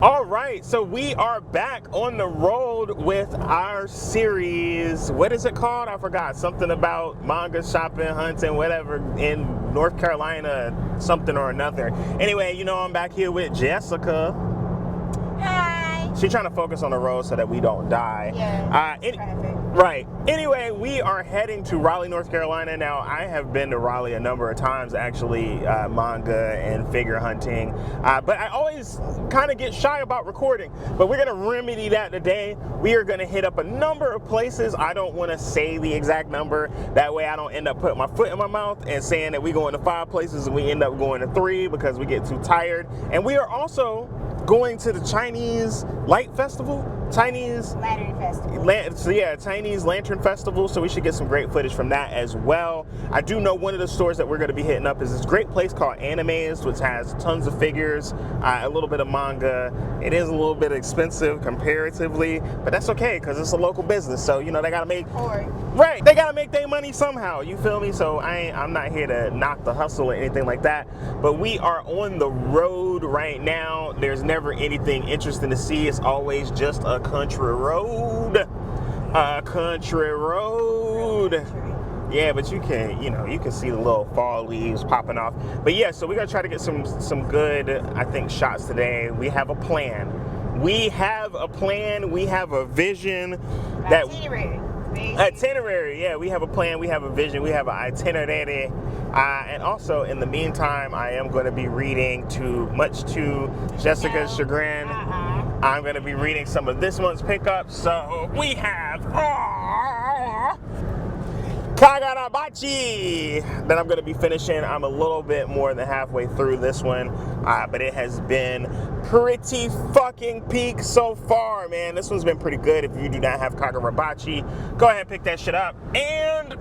All right, so we are back on the road with our series. What is it called? I forgot. Something about manga shopping, hunting, whatever, in North Carolina, something or another. Anyway, you know, I'm back here with Jessica. Hi. She's trying to focus on the road so that we don't die. Yeah. Right. Anyway, we are heading to Raleigh, North Carolina. Now, I have been to Raleigh a number of times, actually, manga and figure hunting. But I always kind of get shy about recording. But we're going to remedy that today. We are going to hit up a number of places. I don't want to say the exact number. That way I don't end up putting my foot in my mouth and saying that we're going to 5 places and we end up going to 3 because we get too tired. And we are also going to the Chinese Light Festival. Chinese Lantern Festival. Chinese Lantern Festival. So we should get some great footage from that as well. I do know one of the stores that we're going to be hitting up is this great place called Animate, which has tons of figures, a little bit of manga. It is a little bit expensive comparatively, but that's okay because it's a local business. So, you know, they got to make... Right, they got to make their money somehow, you feel me? So I'm not here to knock the hustle or anything like that, but we are on the road right now. There's never anything interesting to see. It's always just a country road. A country road. Yeah, but you can see the little fall leaves popping off. But yeah, so we're going to try to get some good, I think, shots today. We have a plan. We have a plan. We have a vision. Itinerary, yeah, we have a plan, we have a vision, we have an itinerary, and also in the meantime, I am going to be reading, much to Jessica's chagrin, I'm going to be reading some of this month's pickups. So we have Kagarabachi that I'm going to be finishing. I'm a little bit more than halfway through this one, but it has been pretty fucking peak so far, man. This one's been pretty good. If you do not have Kagarabachi, go ahead and pick that shit up. And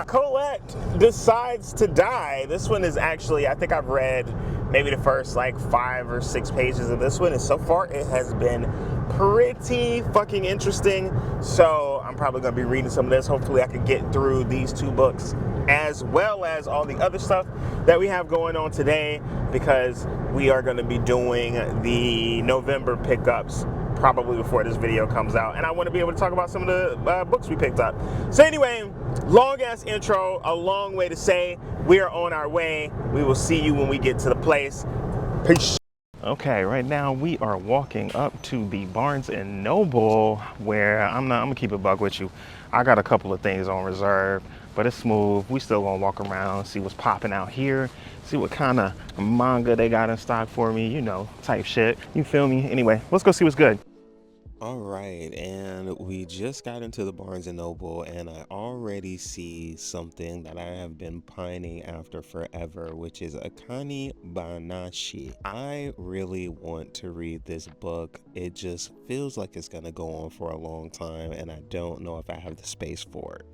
Colette Decides to Die. This one is actually, I think I've read maybe the first like 5 or 6 pages of this one, and so far it has been pretty fucking interesting. So I'm probably going to be reading some of this. Hopefully I can get through these 2 books as well as all the other stuff that we have going on today, because we are going to be doing the November pickups probably before this video comes out, and I want to be able to talk about some of the books we picked up. So anyway, long ass intro, a long way to say we are on our way. We will see you when we get to the place. Peace. Okay, right now we are walking up to the Barnes & Noble, where I'm gonna keep it buck with you. I got a couple of things on reserve, but it's smooth. We still gonna walk around, see what's popping out here, see what kind of manga they got in stock for me, you know, type shit. You feel me? Anyway, let's go see what's good. All right, and we just got into the Barnes & Noble, and I already see something that I have been pining after forever, which is Akane Banashi. I really want to read this book. It just feels like it's going to go on for a long time, and I don't know if I have the space for it.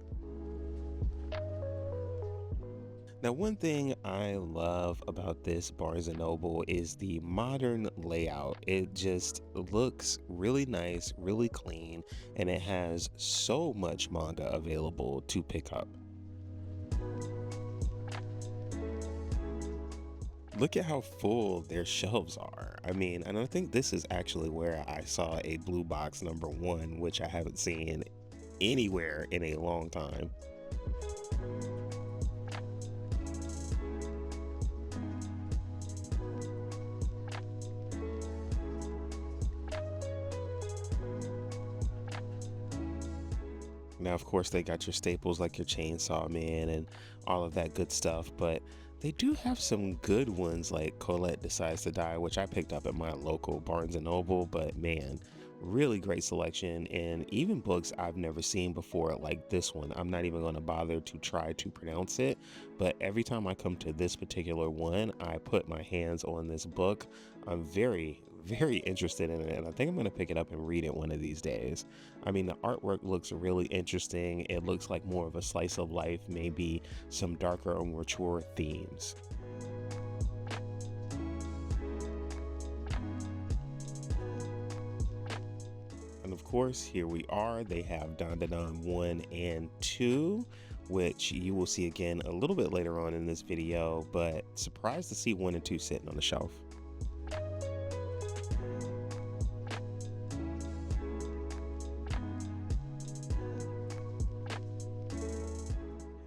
Now, one thing I love about this Barnes & Noble is the modern layout. It just looks really nice, really clean, and it has so much manga available to pick up. Look at how full their shelves are. I mean, and I think this is actually where I saw a blue box #1, which I haven't seen anywhere in a long time. Now, of course, they got your staples like your Chainsaw Man and all of that good stuff, but they do have some good ones like Colette Decides to Die, which I picked up at my local Barnes & Noble, but man, really great selection, and even books I've never seen before like this one. I'm not even going to bother to try to pronounce it, but every time I come to this particular one, I put my hands on this book. I'm very interested in it, and I think I'm going to pick it up and read it one of these days. I mean, the artwork looks really interesting. It looks like more of a slice of life, maybe some darker or mature themes. And of course, here we are. They have Dandadan 1 and 2, which you will see again a little bit later on in this video, but surprised to see 1 and 2 sitting on the shelf.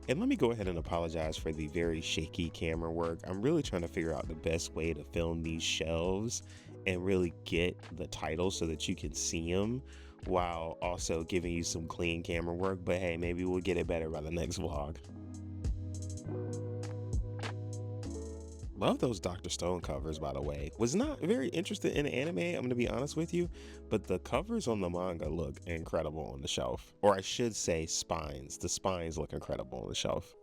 And let me go ahead and apologize for the very shaky camera work. I'm really trying to figure out the best way to film these shelves and really get the titles so that you can see them while also giving you some clean camera work. But hey, maybe we'll get it better by the next vlog. Love those Dr. Stone covers, by the way. Was not very interested in anime, I'm gonna be honest with you, but the covers on the manga look incredible on the shelf. Or I should say spines. The spines look incredible on the shelf.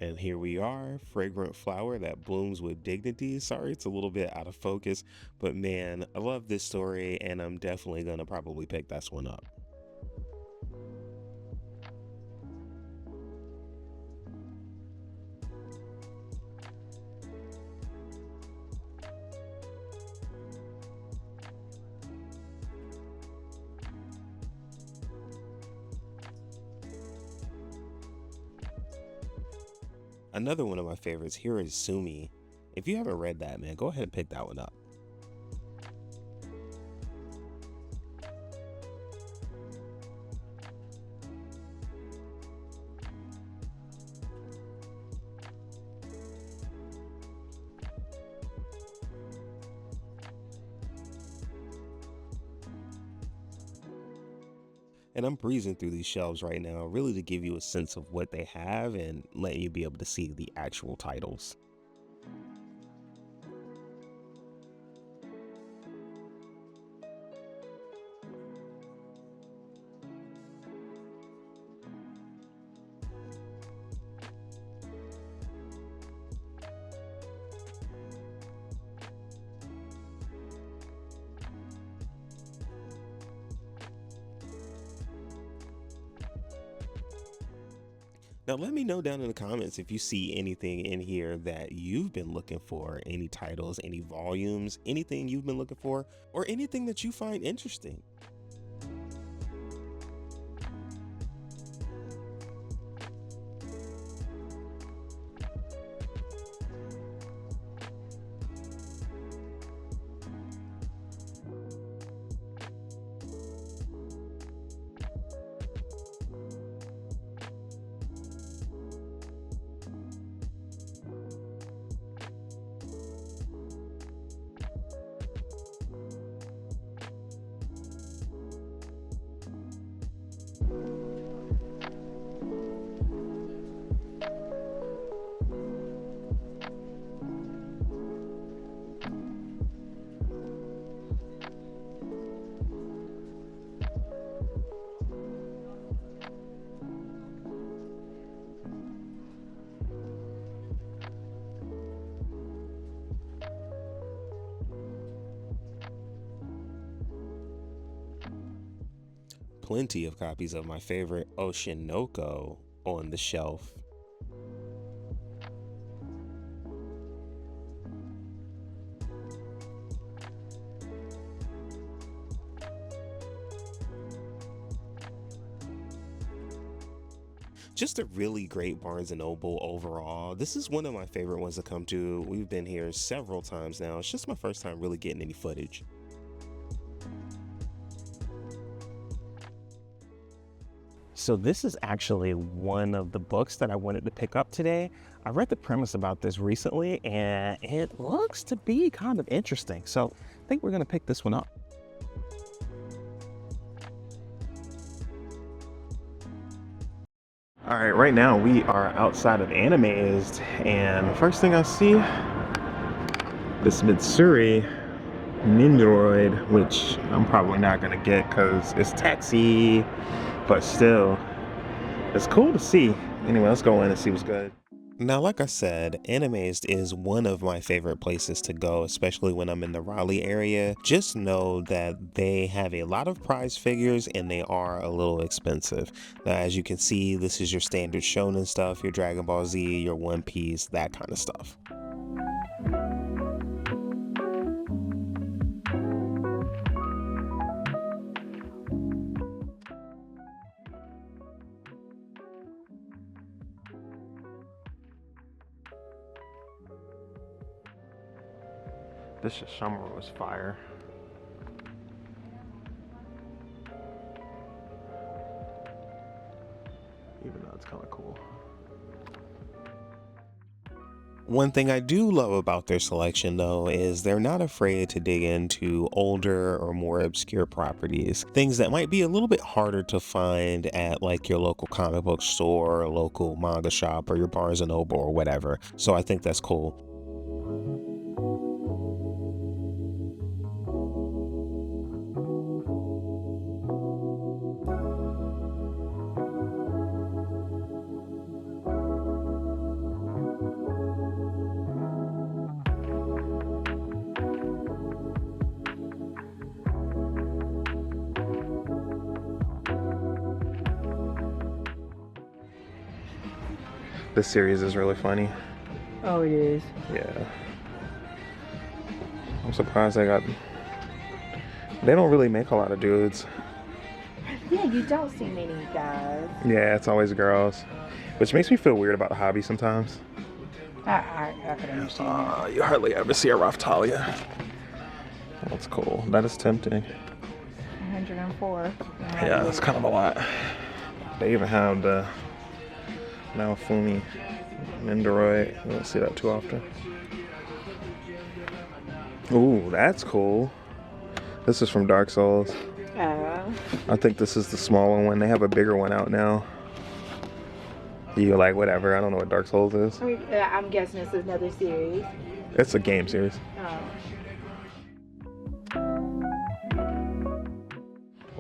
And here we are, fragrant flower that blooms with dignity. Sorry, it's a little bit out of focus, but man, I love this story and I'm definitely gonna probably pick this one up. Another one of my favorites here is Sumi. If you haven't read that, man, go ahead and pick that one up. And I'm breezing through these shelves right now, really to give you a sense of what they have and let you be able to see the actual titles. Now, let me know down in the comments if you see anything in here that you've been looking for, any titles, any volumes, anything you've been looking for, or anything that you find interesting. Plenty of copies of my favorite Oshinoko on the shelf. Just a really great Barnes & Noble overall. This is one of my favorite ones to come to. We've been here several times now. It's just my first time really getting any footage. So this is actually one of the books that I wanted to pick up today. I read the premise about this recently and it looks to be kind of interesting. So I think we're gonna pick this one up. All right, right now we are outside of Animate, and first thing I see, this Mitsuri Nindoroid, which I'm probably not gonna get because it's taxi, but still, it's cool to see. Anyway, let's go in and see what's good. Now, like I said, Animate is one of my favorite places to go, especially when I'm in the Raleigh area. Just know that they have a lot of prize figures and they are a little expensive. Now, as you can see, this is your standard shonen stuff, your Dragon Ball Z, your One Piece, that kind of stuff. This Shishamura was fire. Even though it's kind of cool. One thing I do love about their selection, though, is they're not afraid to dig into older or more obscure properties. Things that might be a little bit harder to find at like your local comic book store or local manga shop or your Barnes & Noble or whatever. So I think that's cool. This series is really funny. Oh, it is. Yeah. I'm surprised they don't really make a lot of dudes. Yeah, you don't see many guys. Yeah, it's always girls. Which makes me feel weird about the hobby sometimes. I can understand that. You hardly ever see a Raftalia. That's cool. That is tempting. 104. Yeah, that's kind of a lot. They even have the Naofumi Nendoroid. You don't see that too often. Ooh, that's cool. This is from Dark Souls. I think this is the smaller one. They have a bigger one out now. You like whatever. I don't know what Dark Souls is. I'm guessing this is another series. It's a game series.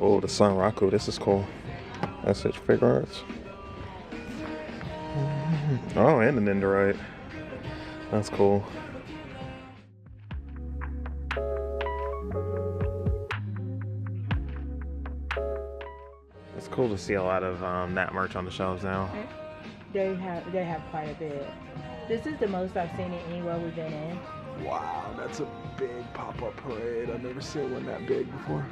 Oh, the Sun Raku. This is cool. That's it. Figure arts. Oh, and the Nendoroid. That's cool. It's cool to see a lot of that merch on the shelves now. They have quite a bit. This is the most I've seen it anywhere we've been in. Wow, that's a big pop-up parade. I've never seen one that big before.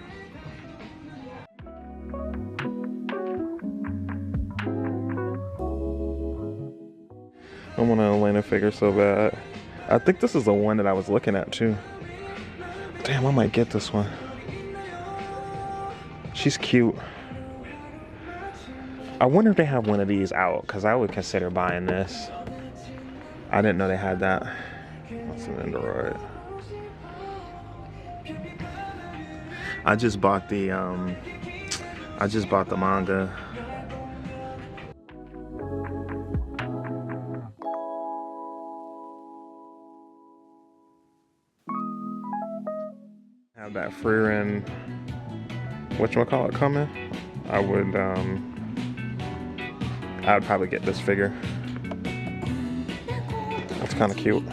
I want an Elena figure so bad. I think this is the one that I was looking at too. Damn, I might get this one. She's cute. I wonder if they have one of these out, because I would consider buying this. I didn't know they had that. That's an Nendoroid. I just bought the manga. Have that Freerin, whatchamacallit, coming. I would probably get this figure. That's kind of cute.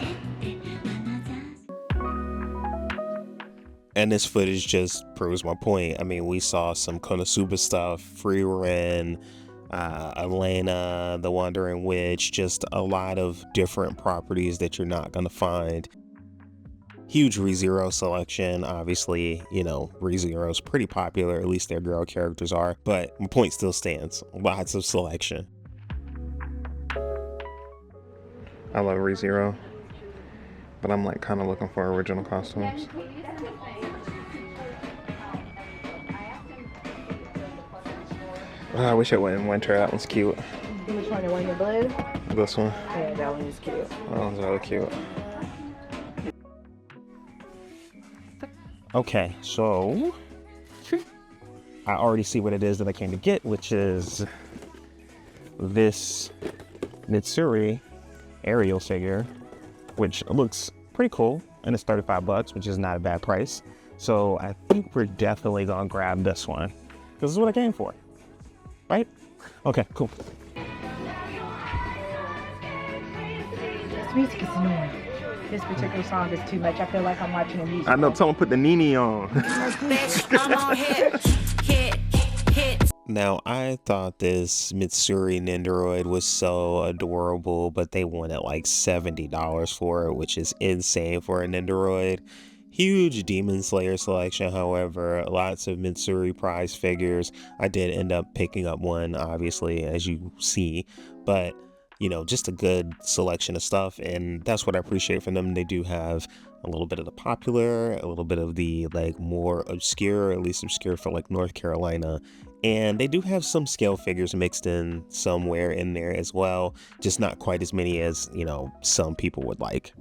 And this footage just proves my point. I mean, we saw some Konosuba stuff, Freerin, Elena, the Wandering Witch, just a lot of different properties that you're not going to find. Huge ReZero selection. Obviously, you know, ReZero's pretty popular, at least their girl characters are, but my point still stands. Lots of selection. I love ReZero, but I'm like kind of looking for original costumes. I wish it went in winter. That one's cute. Which one? The one in blue? This one. Yeah, that one is cute. That one's really cute. Okay, so I already see what it is that I came to get, which is this Mitsuri Ariel figure, which looks pretty cool, and it's $35, which is not a bad price. So I think we're definitely gonna grab this one, because this is what I came for, right? Okay, cool. This music is annoying. This particular song is too much. I feel like I'm watching a music. I know, someone put the Nini on. Now, I thought this Mitsuri Nendoroid was so adorable, but they wanted like $70 for it, which is insane for a Nendoroid. Huge Demon Slayer selection, however, lots of Mitsuri prize figures. I did end up picking up one, obviously, as you see, but you know, just a good selection of stuff, and that's what I appreciate from them. They do have a little bit of the popular, a little bit of the like more obscure, at least obscure for like North Carolina, and they do have some scale figures mixed in somewhere in there as well, just not quite as many as, you know, some people would like.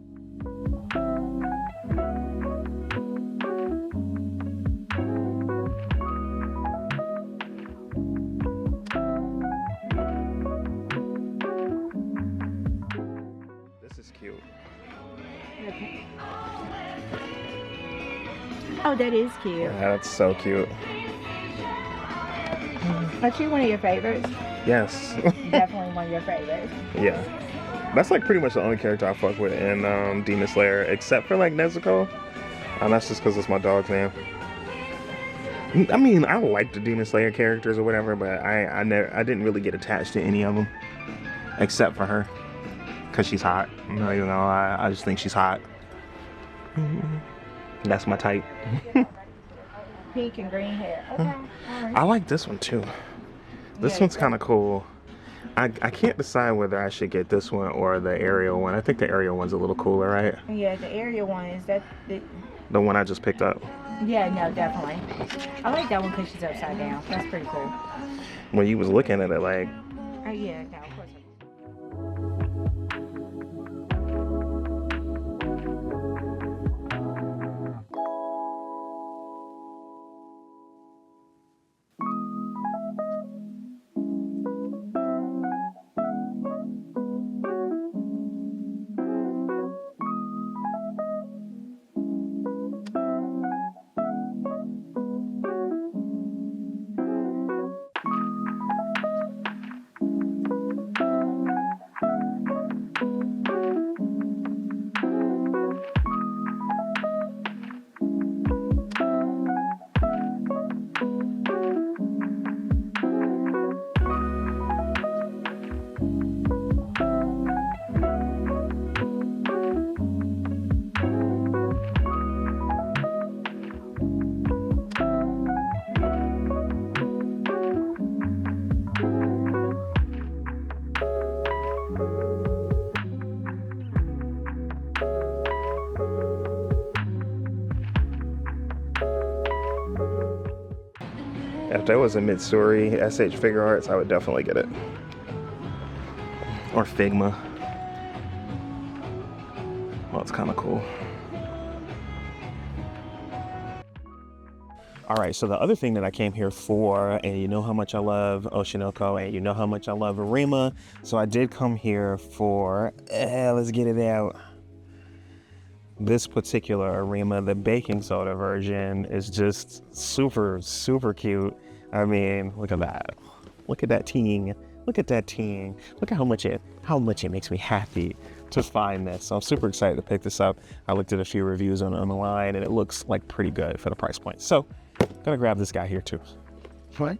This is cute. Okay. Oh, that is cute. Yeah, that's so cute. Are she one of your favorites? Yes. Definitely one of your favorites. Yeah. That's like pretty much the only character I fuck with in Demon Slayer, except for like Nezuko. And that's just because it's my dog's name. I mean, I like the Demon Slayer characters or whatever, but I didn't really get attached to any of them, except for her, because she's hot. No, you know, I just think she's hot. That's my type. Pink and green hair. Okay. All right. I like this one too. This one's kind of cool. I can't decide whether I should get this one or the Ariel one. I think the Ariel one's a little cooler, right? Yeah, the Ariel one, is that The one I just picked up. Yeah, no, definitely. I like that one because she's upside down. That's pretty cool. When you was looking at it, like... Oh, yeah, no, of course. If there was a Mitsuri SH Figure Arts, I would definitely get it. Or Figma. Well, it's kind of cool. All right, so the other thing that I came here for, and you know how much I love Oshinoko, and you know how much I love Arima, so I did come here for, let's get it out. This particular Arima, the baking soda version, is just super, super cute. I mean, look at that. Look at that ting. Look at that ting. Look at how much it makes me happy to find this. So I'm super excited to pick this up. I looked at a few reviews on the line, and it looks like pretty good for the price point. So gonna grab this guy here too. What?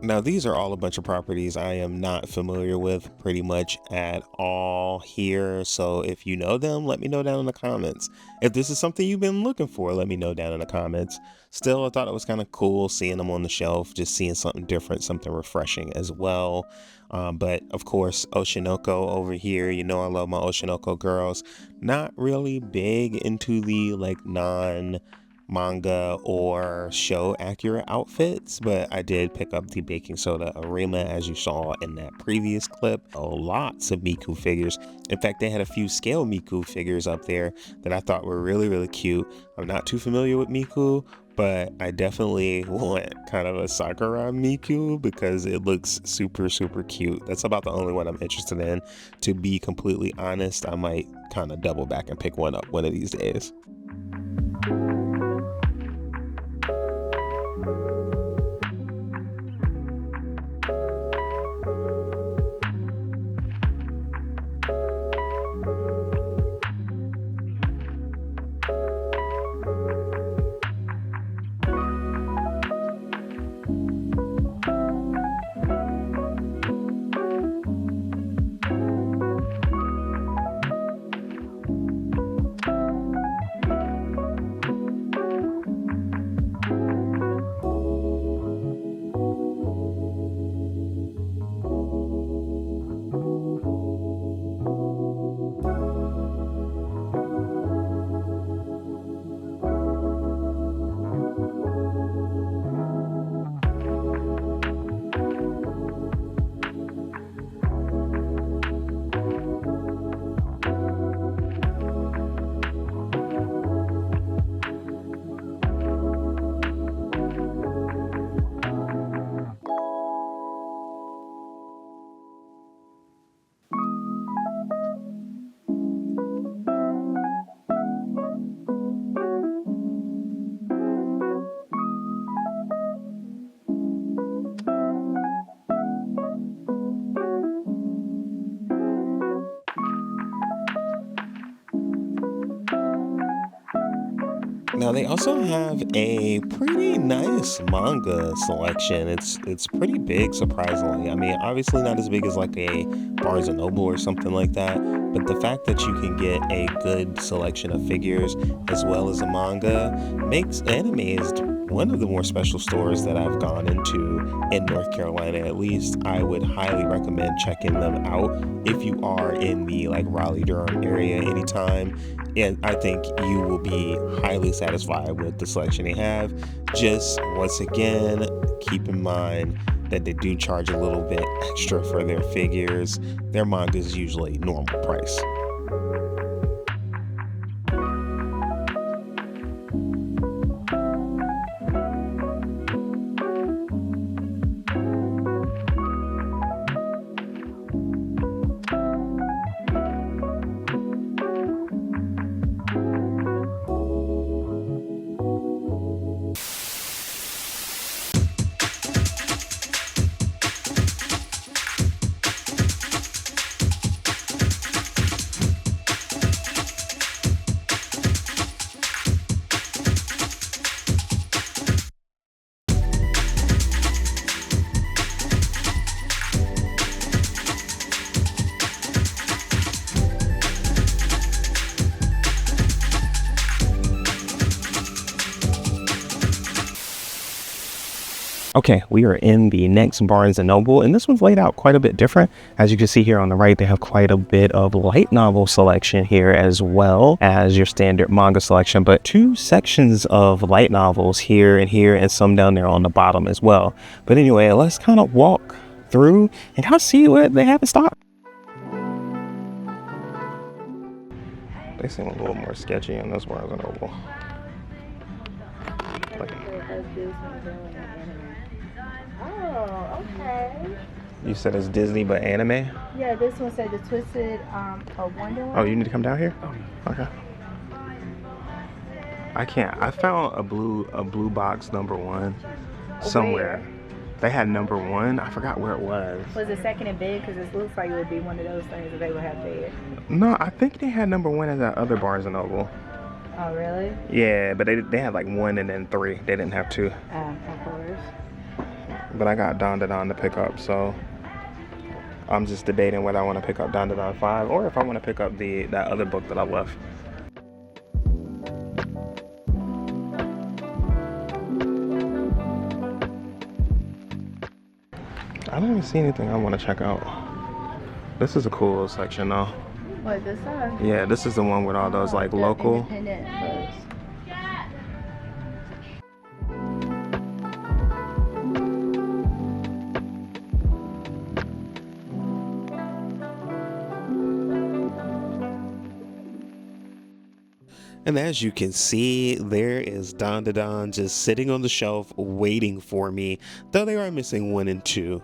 Now, these are all a bunch of properties I am not familiar with pretty much at all here. So if you know them, let me know down in the comments. If this is something you've been looking for, let me know down in the comments. Still, I thought it was kind of cool seeing them on the shelf, just seeing something different, something refreshing as well. But of course, Oshinoko over here, you know I love my Oshinoko girls. Not really big into the like non-manga or show accurate outfits, but I did pick up the baking soda Arima as you saw in that previous clip. Lots of Miku figures. In fact, they had a few scale Miku figures up there that I thought were really, really cute. I'm not too familiar with Miku, but I definitely want kind of a Sakura Miku because it looks super, super cute. That's about the only one I'm interested in. To be completely honest, I might kind of double back and pick one up one of these days. Now they also have a pretty nice manga selection. It's pretty big, surprisingly. I mean, obviously not as big as like a Barnes and Noble or something like that, but the fact that you can get a good selection of figures as well as a manga makes Animate one of the more special stores that I've gone into in North Carolina. At least I would highly recommend checking them out if you are in the like Raleigh, Durham area anytime. And I think you will be highly satisfied with the selection they have. Just once again, keep in mind that they do charge a little bit extra for their figures. Their manga is usually normal price. Okay, we are in the next Barnes & Noble, and this one's laid out quite a bit different. As you can see here on the right, they have quite a bit of light novel selection here as well as your standard manga selection, but 2 sections of light novels here, and some down there on the bottom as well. But anyway, let's kind of walk through and kind of see what they have in stock. They seem a little more sketchy in this Barnes & Noble. Oh, okay. You said it's Disney, but anime? Yeah, this one said the Twisted Wonderland. Oh, you need to come down here? Okay. I can't. I found a blue box #1 somewhere. Where? They had #1. I forgot where it was. Was it second in bid? Because it looks like it would be one of those things that they would have bid. No, I think they had #1 at that other Barnes & Noble. Oh, really? Yeah, but they had like 1 and then 3. They didn't have 2. Of course. But I got Don to pick up, so I'm just debating whether I want to pick up Don 5 or if I want to pick up that other book that I left. I don't even see anything I want to check out. This is a cool section though. What, this one? Yeah, this is the one with all those like the local. Independent books. And as you can see, there is Don just sitting on the shelf waiting for me, though they are missing 1 and 2.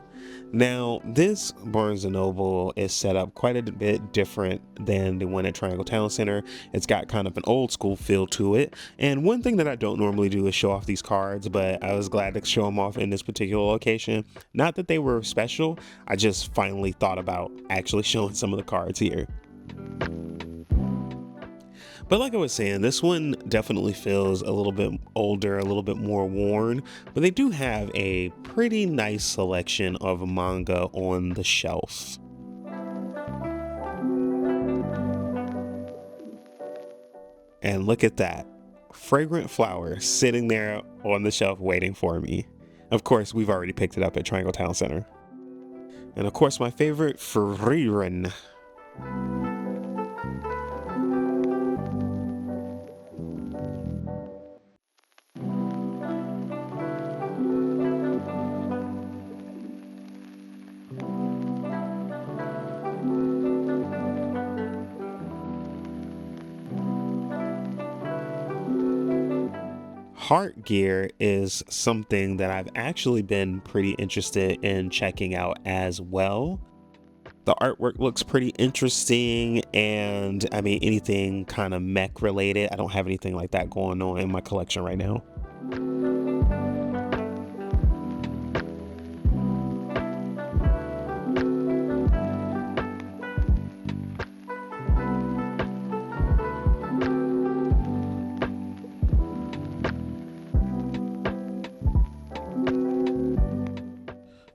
Now, this Barnes & Noble is set up quite a bit different than the one at Triangle Town Center. It's got kind of an old school feel to it. And one thing that I don't normally do is show off these cards, but I was glad to show them off in this particular location. Not that they were special, I just finally thought about actually showing some of the cards here. But like I was saying, this one definitely feels a little bit older, a little bit more worn, but they do have a pretty nice selection of manga on the shelf. And look at that, fragrant flower sitting there on the shelf waiting for me. Of course, we've already picked it up at Triangle Town Center. And of course, my favorite, Frieren. Heart gear is something that I've actually been pretty interested in checking out as well. The artwork looks pretty interesting, and I mean, anything kind of mech related. I don't have anything like that going on in my collection right now.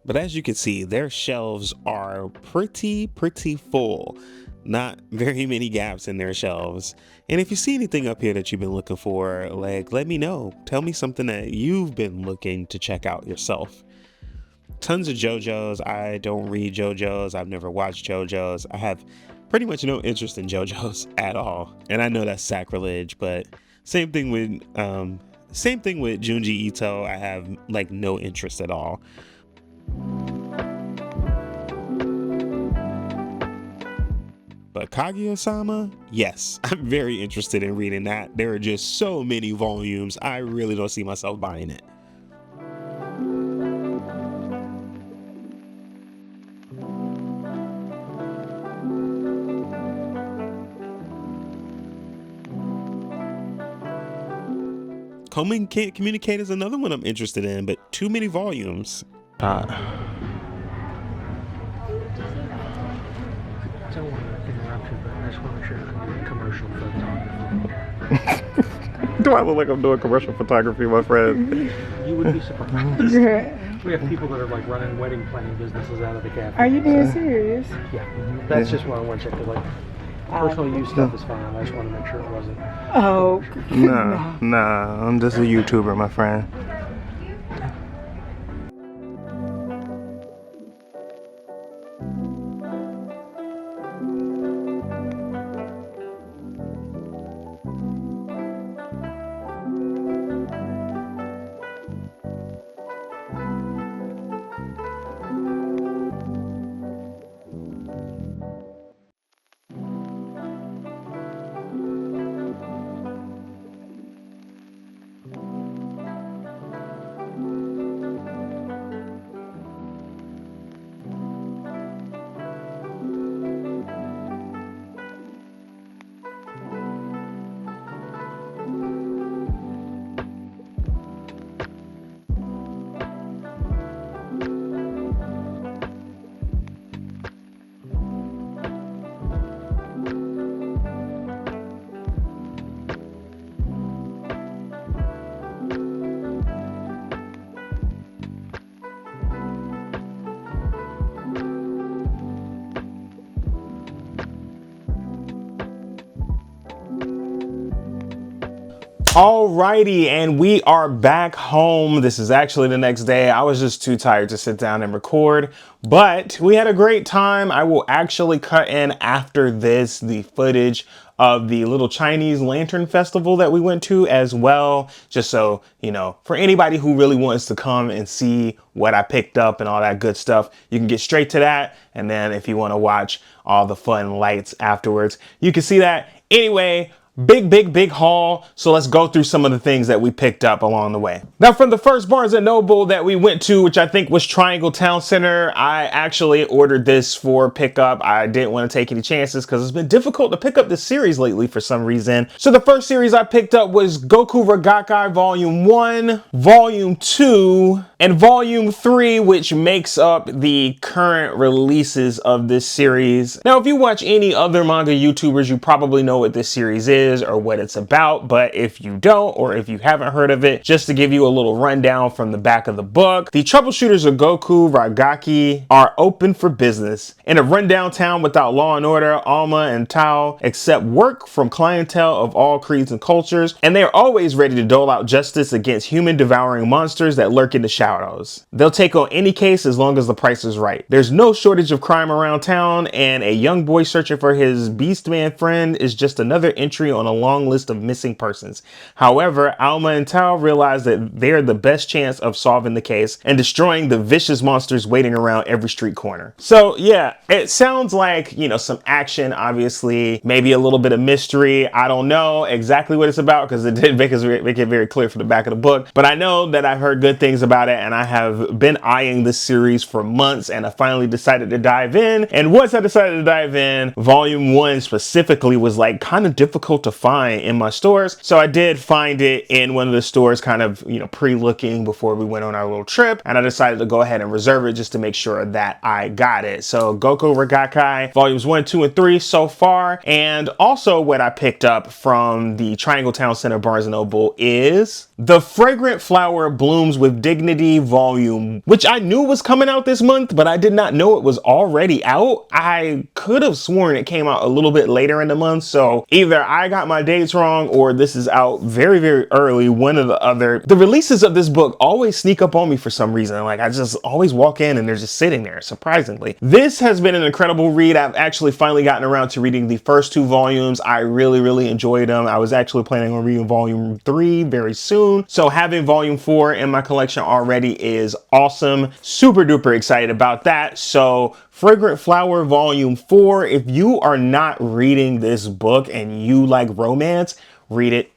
But as you can see, their shelves are pretty full. Not very many gaps in their shelves. And if you see anything up here that you've been looking for, like, let me know. Tell me something that you've been looking to check out yourself. Tons of JoJo's. I don't read JoJo's. I've never watched JoJo's. I have pretty much no interest in JoJo's at all. And I know that's sacrilege, but same thing with Junji Ito. I have like no interest at all. But Kaguya-sama, yes, I'm very interested in reading that. There are just so many volumes. I really don't see myself buying it. Common Can't Communicate is another one I'm interested in, but too many volumes. I don't want to interrupt you, but I just want to make sure I'm doing commercial photography. Do I look like I'm doing commercial photography, my friend? You would be surprised. We have people that are like running wedding planning businesses out of the cafe. Are you being serious? Yeah, that's just what I want to check. Like, personal use stuff is fine. I just want to make sure it wasn't. Oh. Nah, I'm just a YouTuber, my friend. Alrighty, and we are back home. This is actually the next day. I was just too tired to sit down and record, but we had a great time. I will actually cut in after this the footage of the little Chinese Lantern Festival that we went to as well, just so, you know, for anybody who really wants to come and see what I picked up and all that good stuff, you can get straight to that. And then if you want to watch all the fun lights afterwards, you can see that. Anyway, big haul. So let's go through some of the things that we picked up along the way. Now, from the first Barnes & Noble that we went to, which I think was Triangle Town Center, I actually ordered this for pickup. I didn't want to take any chances because it's been difficult to pick up this series lately for some reason. So the first series I picked up was Goku Ragakai Volume 1, Volume 2, and Volume 3, which makes up the current releases of this series. Now, if you watch any other manga YouTubers, you probably know what this series is or what it's about, but if you don't, or if you haven't heard of it, just to give you a little rundown from the back of the book, the troubleshooters of Goku Ragaki are open for business. In a rundown town without law and order, Alma and Tao accept work from clientele of all creeds and cultures, and they are always ready to dole out justice against human devouring monsters that lurk in the shadows. They'll take on any case as long as the price is right. There's no shortage of crime around town, and a young boy searching for his Beastman friend is just another entry on a long list of missing persons. However, Alma and Tao realize that they're the best chance of solving the case and destroying the vicious monsters waiting around every street corner. So yeah, it sounds like, you know, some action, obviously, maybe a little bit of mystery. I don't know exactly what it's about because it didn't make it very clear from the back of the book, but I know that I've heard good things about it and I have been eyeing this series for months and I finally decided to dive in. And once I decided to dive in, Volume 1 specifically was like kind of difficult to to find in my stores. So I did find it in one of the stores, kind of, you know, pre-looking before we went on our little trip. And I decided to go ahead and reserve it just to make sure that I got it. So Goku Regakai volumes 1, 2, and 3 so far. And also what I picked up from the Triangle Town Center Barnes & Noble is The Fragrant Flower Blooms with Dignity volume, which I knew was coming out this month, but I did not know it was already out. I could have sworn it came out a little bit later in the month. So either I got my dates wrong or this is out very, very early. One or the other. The releases of this book always sneak up on me for some reason. Like I just always walk in and they're just sitting there, surprisingly. This has been an incredible read. I've actually finally gotten around to reading the first 2 volumes. I really, really enjoyed them. I was actually planning on reading volume 3 very soon. So having volume 4 in my collection already is awesome. Super duper excited about that. So Fragrant Flower volume 4, if you are not reading this book and you like romance, read it.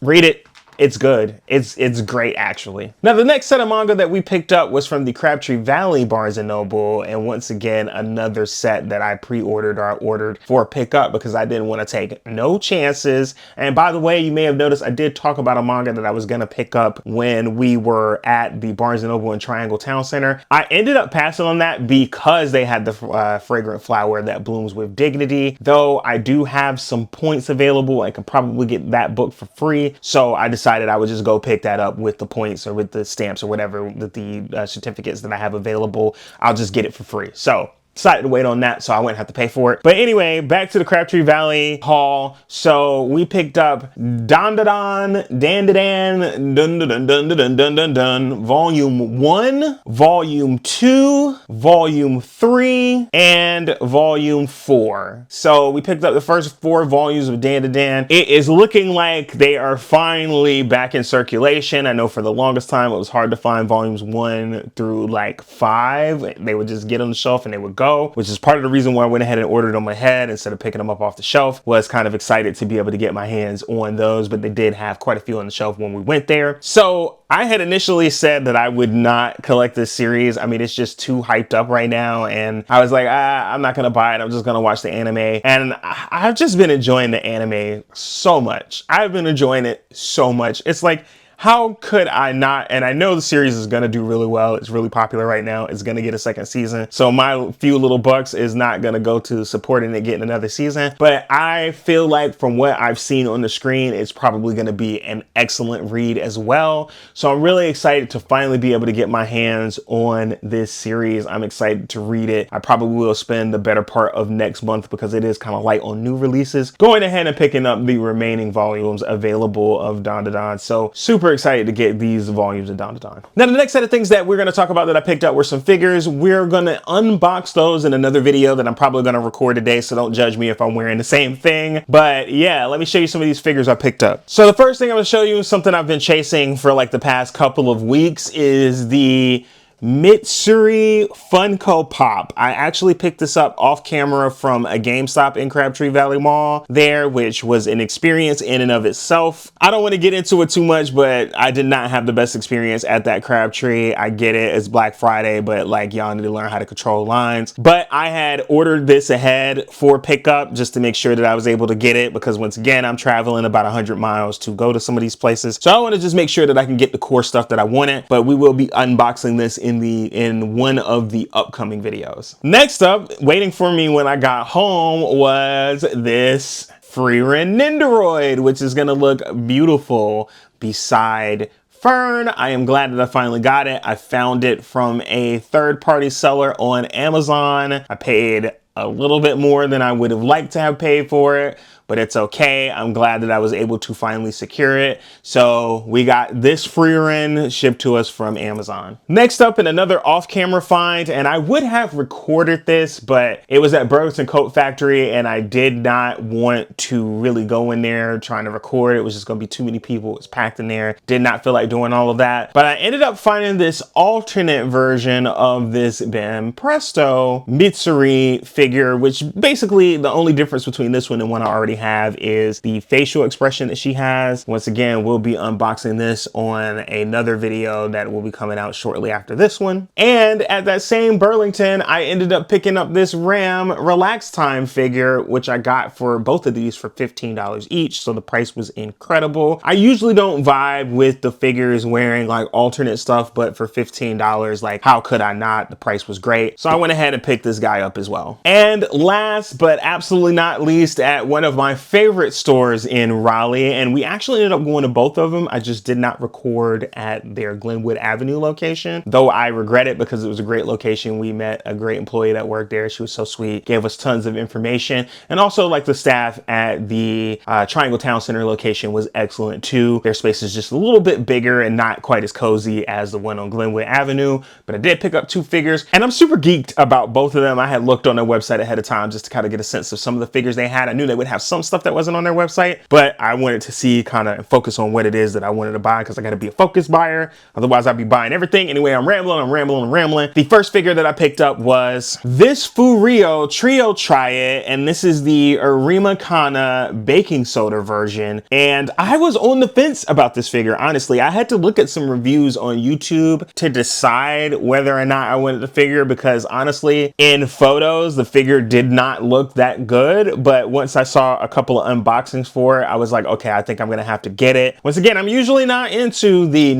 Read it. It's good. It's great, actually. Now, the next set of manga that we picked up was from the Crabtree Valley Barnes & Noble. And once again, another set that I pre-ordered or I ordered for pickup because I didn't want to take no chances. And by the way, you may have noticed I did talk about a manga that I was going to pick up when we were at the Barnes & Noble in Triangle Town Center. I ended up passing on that because they had the Fragrant Flower that Blooms with Dignity. Though I do have some points available, I could probably get that book for free. So I decided I would just go pick that up with the points or with the stamps or whatever, with the certificates that I have available. I'll just get it for free. So decided to wait on that so I wouldn't have to pay for it. But anyway, back to the Crabtree Valley haul. So we picked up Dun Dun Dan Dun Dun Dun Dun Dun Dun Dun Dun Volume 1, Volume 2, Volume 3, and Volume 4. So we picked up the first 4 volumes of Dan Dan. It is looking like they are finally back in circulation. I know for the longest time it was hard to find volumes 1 through like 5. They would just get on the shelf and they would go, which is part of the reason why I went ahead and ordered them ahead instead of picking them up off the shelf. Was kind of excited to be able to get my hands on those, but they did have quite a few on the shelf when we went there. So I had initially said that I would not collect this series. I mean, it's just too hyped up right now. And I was like, I'm not going to buy it. I'm just going to watch the anime. And I've just been enjoying the anime so much. I've been enjoying it so much. It's like, how could I not? And I know the series is going to do really well. It's really popular right now. It's going to get a second season. So my few little bucks is not going to go to supporting it getting another season. But I feel like from what I've seen on the screen, it's probably going to be an excellent read as well. So I'm really excited to finally be able to get my hands on this series. I'm excited to read it. I probably will spend the better part of next month because it is kind of light on new releases, going ahead and picking up the remaining volumes available of Dun Dun Dun. So super excited to get these volumes of Dun Dun Dun. Now, the next set of things that we're going to talk about that I picked up were some figures. We're going to unbox those in another video that I'm probably going to record today, so don't judge me if I'm wearing the same thing. But yeah, let me show you some of these figures I picked up. So the first thing I'm going to show you is something I've been chasing for like the past couple of weeks is the Mitsuri Funko Pop. I actually picked this up off camera from a GameStop in Crabtree Valley Mall there, which was an experience in and of itself. I don't want to get into it too much, but I did not have the best experience at that Crabtree. I get it, it's Black Friday, but like y'all need to learn how to control lines. But I had ordered this ahead for pickup just to make sure that I was able to get it, because once again, I'm traveling about 100 miles to go to some of these places. So I want to just make sure that I can get the core stuff that I wanted, but we will be unboxing this in one of the upcoming videos. Next up, waiting for me when I got home, was this Frieren Nendoroid, which is gonna look beautiful beside Fern. I am glad that I finally got it. I found it from a third-party seller on Amazon. I paid a little bit more than I would have liked to have paid for it, but it's okay. I'm glad that I was able to finally secure it. So we got this Frieren shipped to us from Amazon. Next up, in another off-camera find, and I would have recorded this, but it was at Burlington Coat Factory, and I did not want to really go in there trying to record. It was just gonna be too many people. It was packed in there. Did not feel like doing all of that. But I ended up finding this alternate version of this Ben Presto Mitsuri figure figure, which basically the only difference between this one and one I already have is the facial expression that she has. Once again, we'll be unboxing this on another video that will be coming out shortly after this one. And at that same Burlington, I ended up picking up this Ram Relax Time figure, which I got for both of these for $15 each. So the price was incredible. I usually don't vibe with the figures wearing like alternate stuff, but for $15, like how could I not? The price was great. So I went ahead and picked this guy up as well. And last but absolutely not least, at one of my favorite stores in Raleigh, and we actually ended up going to both of them. I just did not record at their Glenwood Avenue location, though I regret it because it was a great location. We met a great employee that worked there. She was so sweet, gave us tons of information. And also like the staff at the Triangle Town Center location was excellent too. Their space is just a little bit bigger and not quite as cozy as the one on Glenwood Avenue, but I did pick up 2 figures and I'm super geeked about both of them. I had looked on their website ahead of time just to kind of get a sense of some of the figures they had. I knew they would have some stuff that wasn't on their website, but I wanted to see kind of focus on what it is that I wanted to buy because I got to be a focused buyer. Otherwise I'd be buying everything. Anyway, I'm rambling. The first figure that I picked up was this Furio Trio Triad, and this is the Arima Kana baking soda version. And I was on the fence about this figure, honestly. I had to look at some reviews on YouTube to decide whether or not I wanted the figure because honestly, in photos, the figure did not look that good. But once I saw a couple of unboxings for it, I was like, okay, I think I'm gonna have to get it. Once again, I'm usually not into the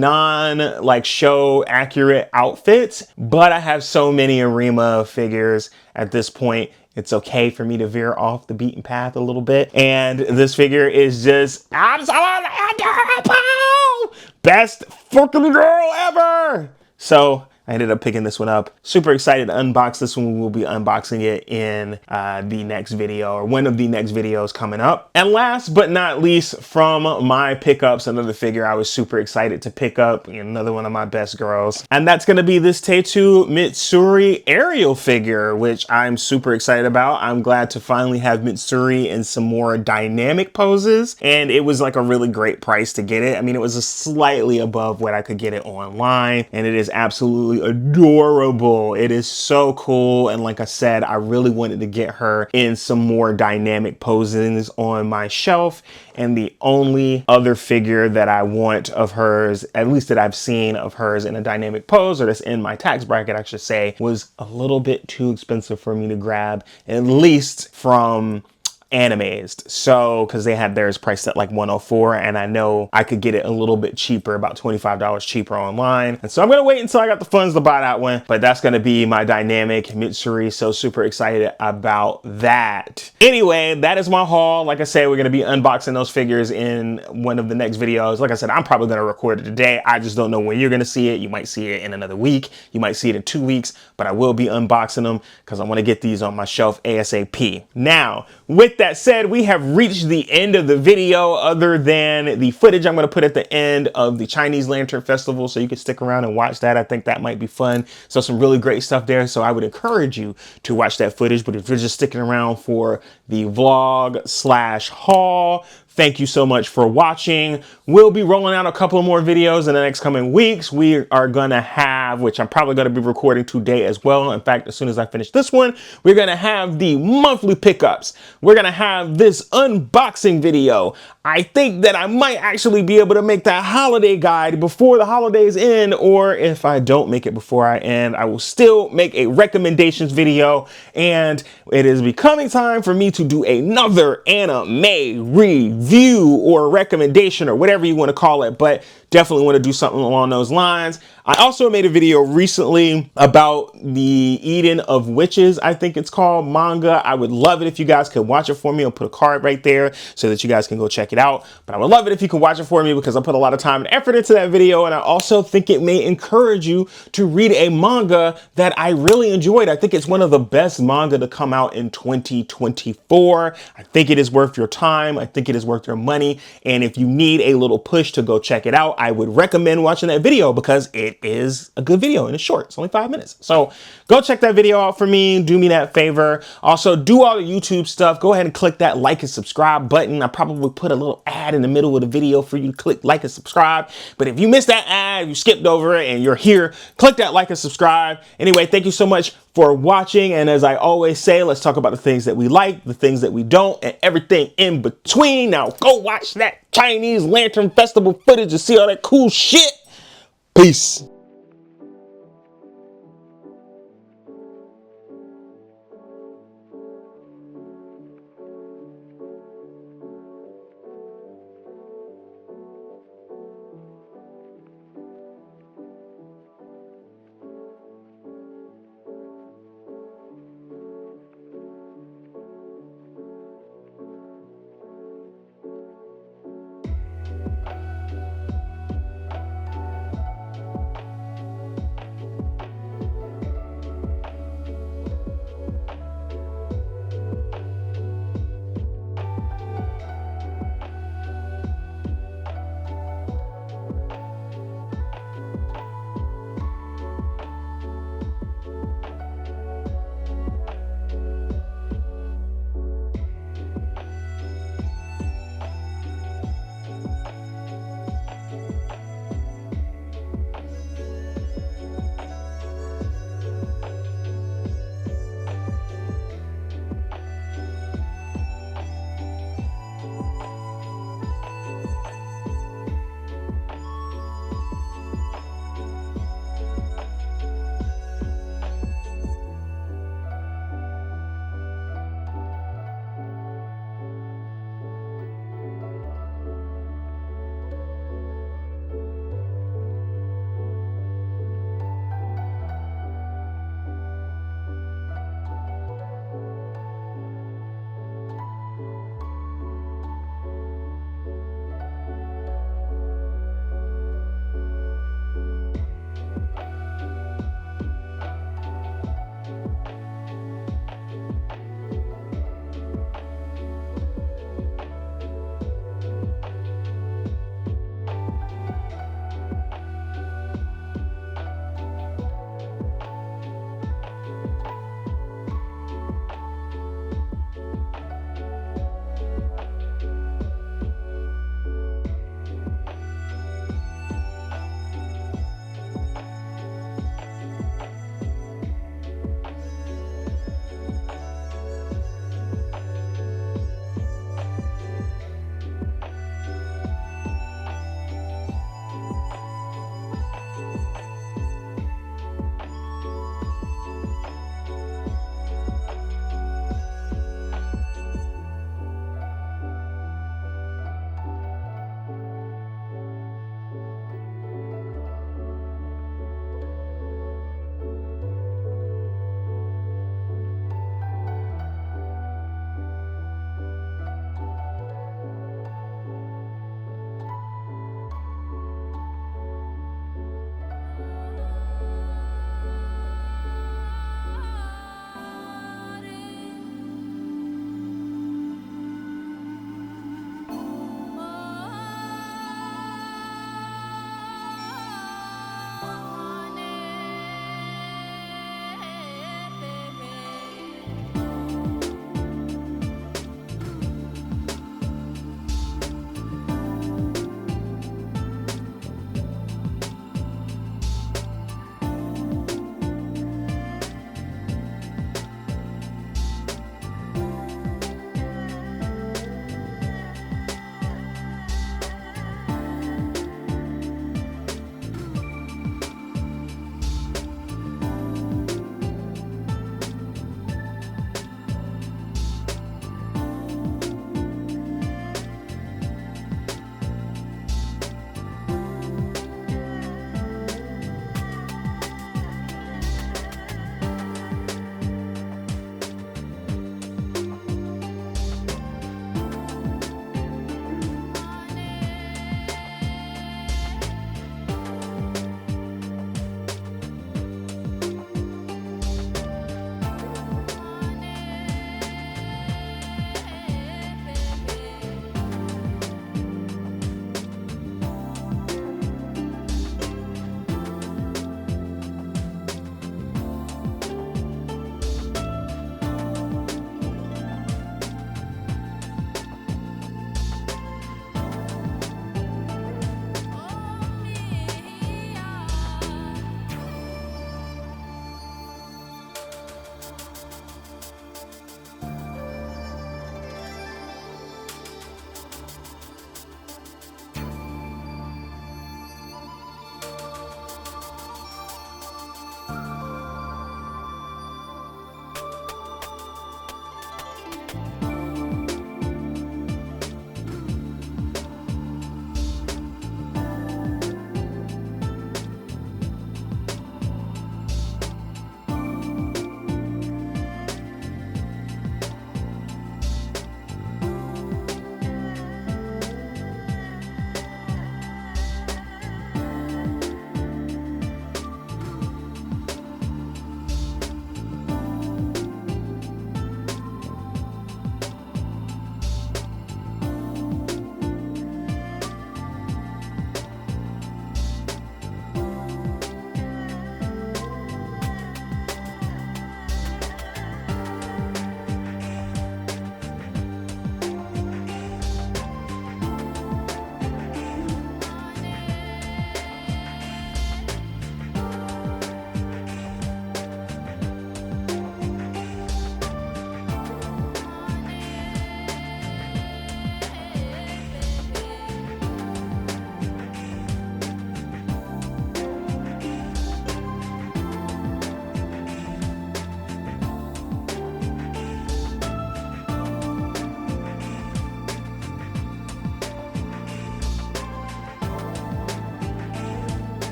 like show accurate outfits, but I have so many Arima figures at this point. It's okay for me to veer off the beaten path a little bit. And this figure is just absolutely adorable! Best fucking girl ever! So I ended up picking this one up. Super excited to unbox this one. We will be unboxing it in the next video or one of the next videos coming up. And last but not least, from my pickups, another figure I was super excited to pick up, another one of my best girls. And that's gonna be this Tetu Mitsuri Ariel figure, which I'm super excited about. I'm glad to finally have Mitsuri in some more dynamic poses. And it was like a really great price to get it. I mean, it was a slightly above what I could get it online, and it is absolutely adorable. It is so cool. And like I said, I really wanted to get her in some more dynamic poses on my shelf. And the only other figure that I want of hers, at least that I've seen of hers in a dynamic pose, or that's in my tax bracket, I should say, was a little bit too expensive for me to grab, at least from Animate. So because they had theirs priced at like $104, and I know I could get it a little bit cheaper, about $25 cheaper online. And so I'm gonna wait until I got the funds to buy that one, but that's gonna be my dynamic Mitsuri. So super excited about that. Anyway, that is my haul. Like I said, we're gonna be unboxing those figures in one of the next videos. Like I said, I'm probably gonna record it today. I just don't know when you're gonna see it. You might see it in another week. You might see it in 2 weeks, but I will be unboxing them because I want to get these on my shelf ASAP. Now, with that said, we have reached the end of the video, other than the footage I'm going to put at the end of the Chinese Lantern Festival, so you can stick around and watch that. I think that might be fun. So some really great stuff there. So I would encourage you to watch that footage. But if you're just sticking around for the vlog / haul, thank you so much for watching. We'll be rolling out a couple more videos in the next coming weeks. We are gonna have, which I'm probably gonna be recording today as well. In fact, as soon as I finish this one, we're gonna have the monthly pickups. We're gonna have this unboxing video. I think that I might actually be able to make that holiday guide before the holidays end, or if I don't make it before I end, I will still make a recommendations video. And it is becoming time for me to do another anime review or recommendation or whatever you want to call it, but definitely want to do something along those lines. I also made a video recently about the Eden of Witches, I think it's called, manga. I would love it if you guys could watch it for me. I'll put a card right there so that you guys can go check it out. But I would love it if you could watch it for me because I put a lot of time and effort into that video. And I also think it may encourage you to read a manga that I really enjoyed. I think it's one of the best manga to come out in 2024. I think it is worth your time. I think it is worth your money. And if you need a little push to go check it out, I would recommend watching that video because it it is a good video and it's short. It's only 5 minutes. So go check that video out for me. Do me that favor. Also, do all the YouTube stuff. Go ahead and click that like and subscribe button. I probably put a little ad in the middle of the video for you to click like and subscribe. But if you missed that ad, you skipped over it and you're here, click that like and subscribe. Anyway, thank you so much for watching. And as I always say, let's talk about the things that we like, the things that we don't, and everything in between. Now go watch that Chinese Lantern Festival footage to see all that cool shit. Peace.